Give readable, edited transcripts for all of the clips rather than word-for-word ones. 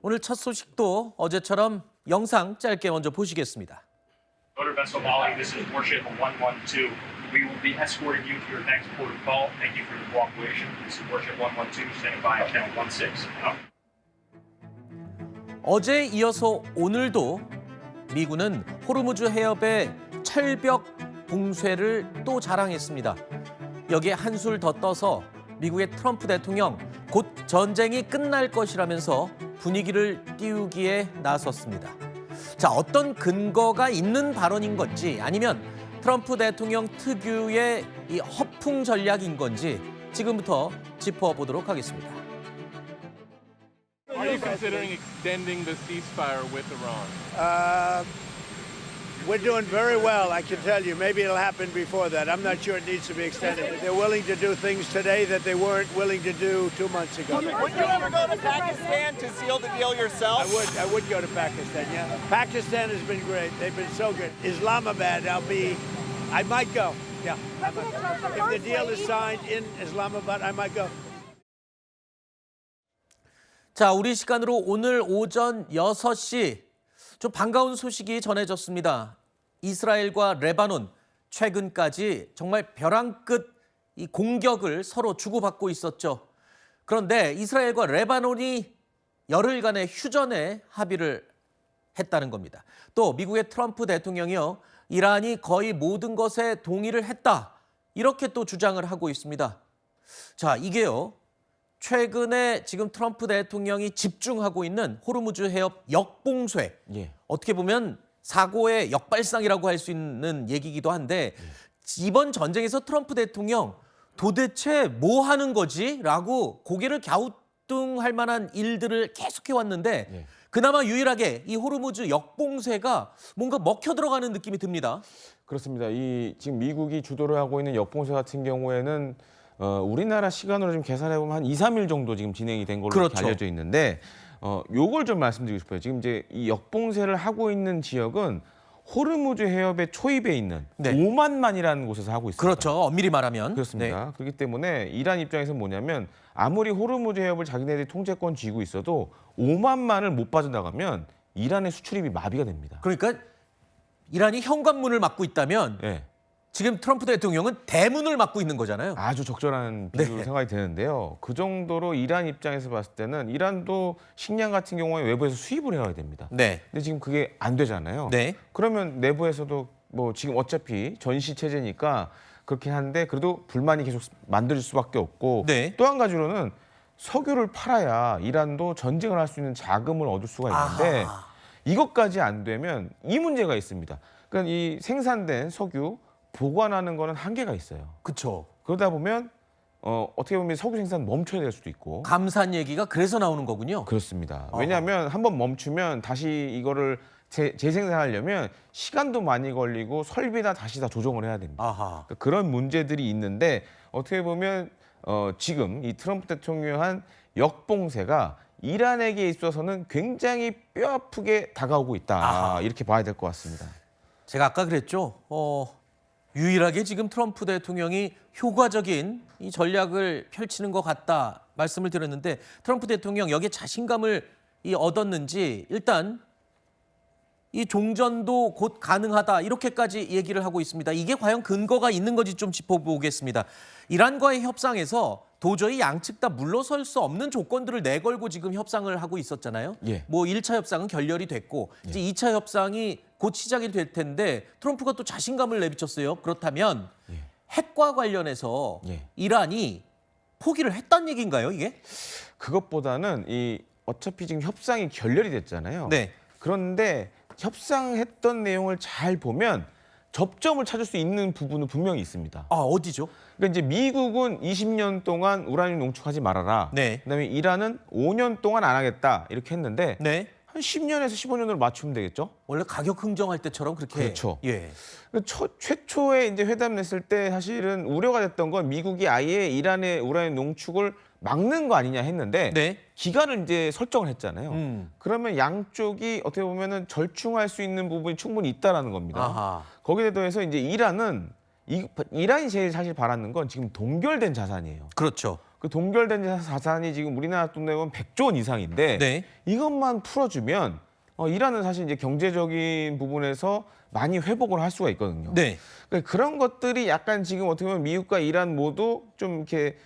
오늘 첫 소식도 어제처럼 영상 짧게 먼저 보시겠습니다. Motor vessel Molly, this is Warship 112. We will be escorting you to your next port of call. Thank you for your cooperation. This is Warship 112, standing by at channel 16. Out. 어제에 이어서 오늘도 미군은 호르무즈 해협의 철벽 봉쇄를 또 자랑했습니다. 여기에 한술 더 떠서 미국의 트럼프 대통령 곧 전쟁이 끝날 것이라면서 분위기를 띄우기에 나섰습니다. 자, 어떤 근거가 있는 발언인 건지 아니면 트럼프 대통령 특유의 이 허풍 전략인 건지 지금부터 짚어보도록 하겠습니다. Are you considering extending the ceasefire with Iran? We're doing very well, I can tell you. Maybe it'll happen before that. I'm not sure it needs to be extended. They're willing to do things today that they weren't willing to do 2 months ago. Would you ever go to Pakistan to seal the deal yourself? I would go to Pakistan, yeah. Pakistan has been great. They've been so good. Islamabad, I might go, yeah. If the deal is signed in Islamabad, I might go. 자, 우리 시간으로 오늘 오전 6시 좀 반가운 소식이 전해졌습니다. 이스라엘과 레바논 최근까지 정말 벼랑 끝 이 공격을 서로 주고받고 있었죠. 그런데 이스라엘과 레바논이 열흘간의 휴전에 합의를 했다는 겁니다. 또 미국의 트럼프 대통령이요, 이란이 거의 모든 것에 동의를 했다, 이렇게 또 주장을 하고 있습니다. 자, 이게요, 최근에 지금 트럼프 대통령이 집중하고 있는 호르무즈 해협 역봉쇄, 어떻게 보면 사고의 역발상이라고 할 수 있는 얘기이기도 한데, 이번 전쟁에서 트럼프 대통령 도대체 뭐 하는 거지? 라고 고개를 갸우뚱할 만한 일들을 계속해왔는데 그나마 유일하게 이 호르무즈 역봉쇄가 뭔가 먹혀 들어가는 느낌이 듭니다. 그렇습니다. 지금 미국이 주도를 하고 있는 역봉쇄 같은 경우에는 우리나라 시간으로 좀 계산해 보면 한 2, 3일 정도 지금 진행이 된 걸로 그렇죠. 알려져 있는데 요걸 좀 말씀드리고 싶어요. 지금 이제 이 역봉쇄를 하고 있는 지역은 호르무즈 해협의 초입에 있는 오만만이라는 곳에서 하고 있습니다. 그렇죠. 엄밀히 말하면. 그렇습니다. 그렇기 때문에 이란 입장에서는 뭐냐면 아무리 호르무즈 해협을 자기네들이 통제권 쥐고 있어도 오만만을 못 빠져나가면 이란의 수출입이 마비가 됩니다. 그러니까 이란이 현관문을 막고 있다면 지금 트럼프 대통령은 대문을 막고 있는 거잖아요. 아주 적절한 비유로 생각이 되는데요. 그 정도로 이란 입장에서 봤을 때는 이란도 식량 같은 경우에 외부에서 수입을 해야 됩니다. 근데 지금 그게 안 되잖아요. 그러면 내부에서도 뭐 지금 어차피 전시 체제니까 그렇긴 한데 그래도 불만이 계속 만들어질 수밖에 없고 또 한 가지로는 석유를 팔아야 이란도 전쟁을 할 수 있는 자금을 얻을 수가 있는데 이것까지 안 되면 이 문제가 있습니다. 그러니까 이 생산된 석유 보관하는 거는 한계가 있어요. 그렇죠. 그러다 보면 어떻게 보면 석유 생산 멈춰야 될 수도 있고. 감산 얘기가 그래서 나오는 거군요. 그렇습니다. 왜냐하면 한번 멈추면 다시 이거를 재생산하려면 시간도 많이 걸리고 설비나 다시 다 조정을 해야 됩니다. 그러니까 그런 문제들이 있는데 어떻게 보면 지금 이 트럼프 대통령 한 역봉쇄가 이란에게 있어서는 굉장히 뼈아프게 다가오고 있다. 이렇게 봐야 될 것 같습니다. 제가 아까 그랬죠. 유일하게 지금 트럼프 대통령이 효과적인 이 전략을 펼치는 것 같다 말씀을 드렸는데 트럼프 대통령 여기에 자신감을 얻었는지 일단 이 종전도 곧 가능하다 이렇게까지 얘기를 하고 있습니다. 이게 과연 근거가 있는 건지 좀 짚어보겠습니다. 이란과의 협상에서 도저히 양측 다 물러설 수 없는 조건들을 내걸고 지금 협상을 하고 있었잖아요. 뭐 1차 협상은 결렬이 됐고 이제 2차 협상이 곧 시작이 될 텐데 트럼프가 또 자신감을 내비쳤어요. 그렇다면 핵과 관련해서 이란이 포기를 했다는 얘기인가요, 이게? 그것보다는 어차피 지금 협상이 결렬이 됐잖아요. 그런데 협상했던 내용을 잘 보면 접점을 찾을 수 있는 부분은 분명히 있습니다. 어디죠? 그러니까 이제 미국은 20년 동안 우라늄 농축하지 말아라. 그다음에 이란은 5년 동안 안 하겠다 이렇게 했는데 한 10년에서 15년으로 맞추면 되겠죠? 원래 가격 흥정할 때처럼 그렇게. 그렇죠. 최초에 이제 회담 냈을 때 사실은 우려가 됐던 건 미국이 아예 이란의 우라늄 농축을 막는 거 아니냐 했는데 기간을 이제 설정을 했잖아요. 그러면 양쪽이 어떻게 보면은 절충할 수 있는 부분이 충분히 있다라는 겁니다. 거기에 더해서 이제 이란이 제일 사실 바라는 건 지금 동결된 자산이에요. 그렇죠. 그 동결된 자산이 지금 우리나라 돈으로 보면 100조 원 이상인데 네. 이것만 풀어주면 이란은 사실 이제 경제적인 부분에서 많이 회복을 할 수가 있거든요. 네. 그러니까 그런 것들이 약간 지금 어떻게 보면 미국과 이란 모두 좀 이렇게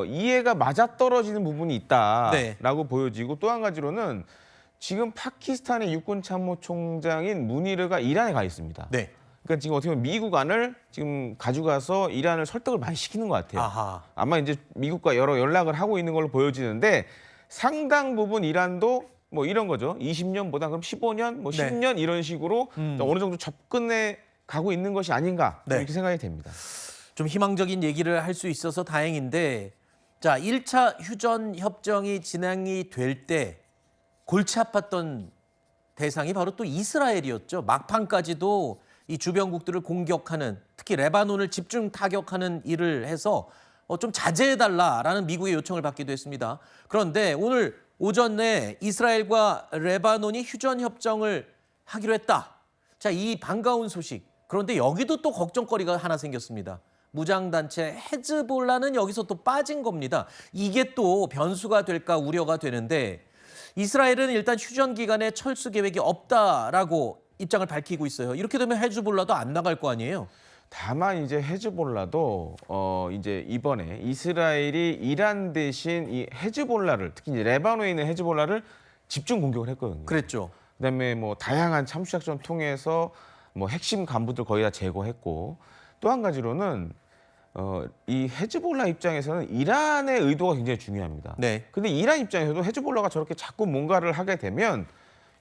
이해가 맞아떨어지는 부분이 있다라고 네. 보여지고 또 한 가지로는 지금 파키스탄의 육군 참모총장인 무니르가 이란에 가 있습니다. 네. 그러니까 지금 어떻게 보면 미국 안을 지금 가져가서 이란을 설득을 많이 시키는 것 같아요. 아하. 아마 이제 미국과 여러 연락을 하고 있는 걸로 보여지는데 상당 부분 이란도 뭐 이런 거죠. 20년보다 그럼 15년, 뭐 10년 이런 식으로 어느 정도 접근해 가고 있는 것이 아닌가 네. 이렇게 생각이 됩니다. 좀 희망적인 얘기를 할 수 있어서 다행인데 자, 1차 휴전 협정이 진행이 될 때 골치 아팠던 대상이 바로 또 이스라엘이었죠. 막판까지도 이 주변국들을 공격하는 특히 레바논을 집중 타격하는 일을 해서 좀 자제해달라라는 미국의 요청을 받기도 했습니다. 그런데 오늘 오전에 이스라엘과 레바논이 휴전 협정을 하기로 했다. 자, 이 반가운 소식. 그런데 여기도 또 걱정거리가 하나 생겼습니다. 무장단체 헤즈볼라는 여기서 또 빠진 겁니다. 이게 또 변수가 될까 우려가 되는데 이스라엘은 일단 휴전 기간에 철수 계획이 없다라고 입장을 밝히고 있어요. 이렇게 되면 헤즈볼라도 안 나갈 거 아니에요? 다만 이제 헤즈볼라도 이제 이번에 이스라엘이 이란 대신 이 헤즈볼라를 특히 이제 레바논에 있는 헤즈볼라를 집중 공격을 했거든요. 그랬죠. 그다음에 뭐 다양한 참수작전 통해서 뭐 핵심 간부들 거의 다 제거했고 또 한 가지로는 이 헤즈볼라 입장에서는 이란의 의도가 굉장히 중요합니다. 네. 근데 이란 입장에서도 헤즈볼라가 저렇게 자꾸 뭔가를 하게 되면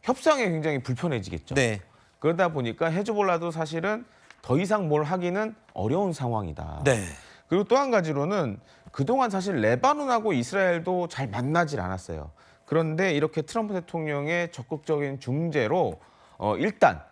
협상에 굉장히 불편해지겠죠. 네. 그러다 보니까 헤즈볼라도 사실은 더 이상 뭘 하기는 어려운 상황이다. 네. 그리고 또 한 가지로는 그동안 사실 레바논하고 이스라엘도 잘 만나질 않았어요. 그런데 이렇게 트럼프 대통령의 적극적인 중재로 일단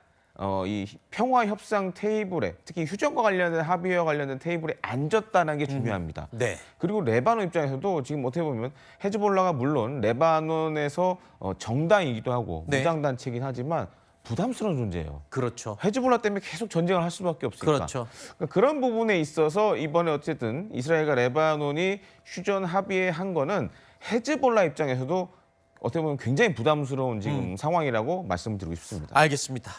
이 평화 협상 테이블에 특히 휴전과 관련된 합의와 관련된 테이블에 앉았다는 게 중요합니다. 네. 그리고 레바논 입장에서도 지금 어떻게 보면 헤즈볼라가 물론 레바논에서 정당이기도 하고 네. 무장단체이긴 하지만 부담스러운 존재예요. 그렇죠. 헤즈볼라 때문에 계속 전쟁을 할 수밖에 없으니까. 그렇죠. 그러니까 그런 부분에 있어서 이번에 어쨌든 이스라엘과 레바논이 휴전 합의에 한 거는 헤즈볼라 입장에서도 어떻게 보면 굉장히 부담스러운 지금 상황이라고 말씀드리고 싶습니다. 알겠습니다.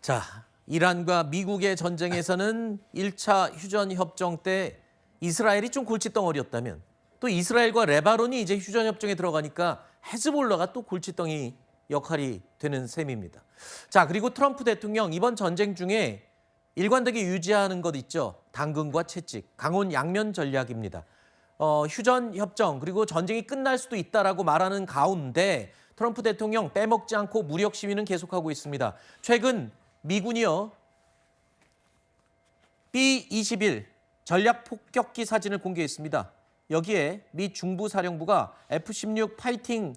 자, 이란과 미국의 전쟁에서는 1차 휴전 협정 때 이스라엘이 좀 골칫덩어리였다면 또 이스라엘과 레바논이 이제 휴전 협정에 들어가니까 헤즈볼라가 또 골칫덩이 역할이 되는 셈입니다. 자, 그리고 트럼프 대통령 이번 전쟁 중에 일관되게 유지하는 것 있죠. 당근과 채찍, 강원 양면 전략입니다. 휴전 협정 그리고 전쟁이 끝날 수도 있다라고 말하는 가운데 트럼프 대통령 빼먹지 않고 무력 시위는 계속하고 있습니다. 최근 미군이요 B-21 전략 폭격기 사진을 공개했습니다. 여기에 미 중부사령부가 F-16 파이팅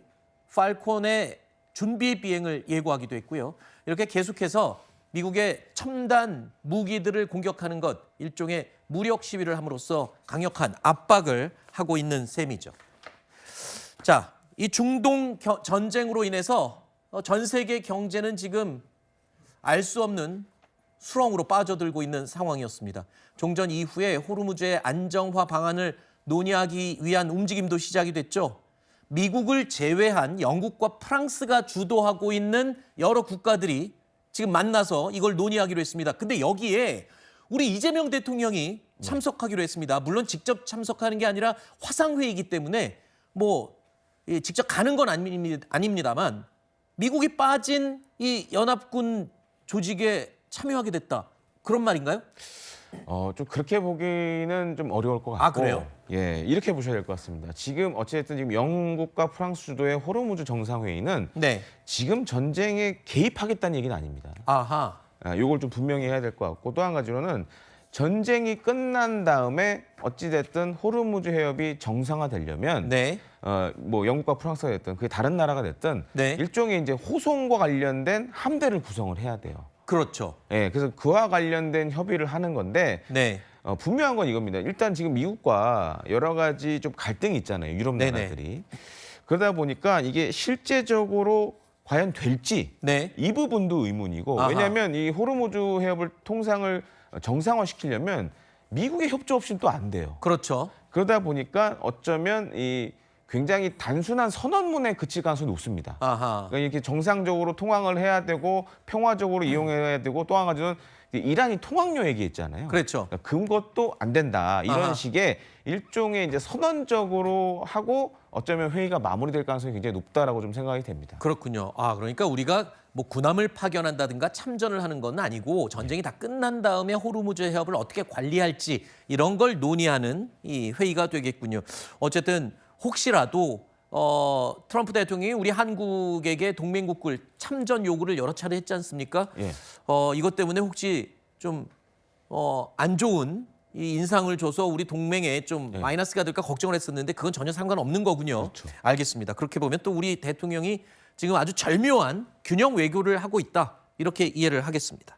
팔콘의 준비 비행을 예고하기도 했고요. 이렇게 계속해서 미국의 첨단 무기들을 공격하는 것 일종의 무력 시위를 함으로써 강력한 압박을 하고 있는 셈이죠. 자, 이 중동 전쟁으로 인해서 전 세계 경제는 지금 알 수 없는 수렁으로 빠져들고 있는 상황이었습니다. 종전 이후에 호르무즈의 안정화 방안을 논의하기 위한 움직임도 시작이 됐죠. 미국을 제외한 영국과 프랑스가 주도하고 있는 여러 국가들이 지금 만나서 이걸 논의하기로 했습니다. 근데 여기에 우리 이재명 대통령이 참석하기로 했습니다. 물론 직접 참석하는 게 아니라 화상회의이기 때문에 뭐 직접 가는 건 아닙니다만 미국이 빠진 이 연합군 조직에 참여하게 됐다. 그런 말인가요? 좀 그렇게 보기는 좀 어려울 것 같고. 그래요? 예, 이렇게 보셔야 될 것 같습니다. 지금 어쨌든 지금 영국과 프랑스 주도의 호르무즈 정상회의는 네. 지금 전쟁에 개입하겠다는 얘기는 아닙니다. 아하. 이걸 좀 분명히 해야 될 것 같고 또 한 가지로는 전쟁이 끝난 다음에 어찌됐든 호르무즈 해협이 정상화되려면 네. 뭐 영국과 프랑스가 됐든 그게 다른 나라가 됐든 네. 일종의 이제 호송과 관련된 함대를 구성을 해야 돼요. 그렇죠. 예, 그래서 그와 관련된 협의를 하는 건데 네. 분명한 건 이겁니다. 일단 지금 미국과 여러 가지 좀 갈등이 있잖아요. 유럽 네네. 나라들이. 그러다 보니까 이게 실제적으로 과연 될지 네. 이 부분도 의문이고 아하. 왜냐하면 이 호르무즈 해협을 통상을 정상화시키려면 미국의 협조 없이는 또 안 돼요. 그렇죠. 그러다 보니까 어쩌면 이 굉장히 단순한 선언문에 그칠 가능성이 높습니다. 아하. 그러니까 이렇게 정상적으로 통항을 해야 되고 평화적으로 이용해야 되고 또 한 가지는 이란이 통항료 얘기했잖아요. 그렇죠. 그러니까 그것도 안 된다. 이런 아하. 식의 일종의 이제 선언적으로 하고 어쩌면 회의가 마무리될 가능성이 굉장히 높다라고 좀 생각이 됩니다. 그렇군요. 아, 그러니까 우리가 뭐 군함을 파견한다든가 참전을 하는 건 아니고 전쟁이 다 끝난 다음에 호르무즈 해협을 어떻게 관리할지 이런 걸 논의하는 이 회의가 되겠군요. 어쨌든 혹시라도 트럼프 대통령이 우리 한국에게 동맹국들 참전 요구를 여러 차례 했지 않습니까? 예. 이것 때문에 혹시 좀 안 좋은 이 인상을 줘서 우리 동맹에 좀 마이너스가 될까 걱정을 했었는데 그건 전혀 상관없는 거군요. 그렇죠. 알겠습니다. 그렇게 보면 또 우리 대통령이 지금 아주 절묘한 균형 외교를 하고 있다. 이렇게 이해를 하겠습니다.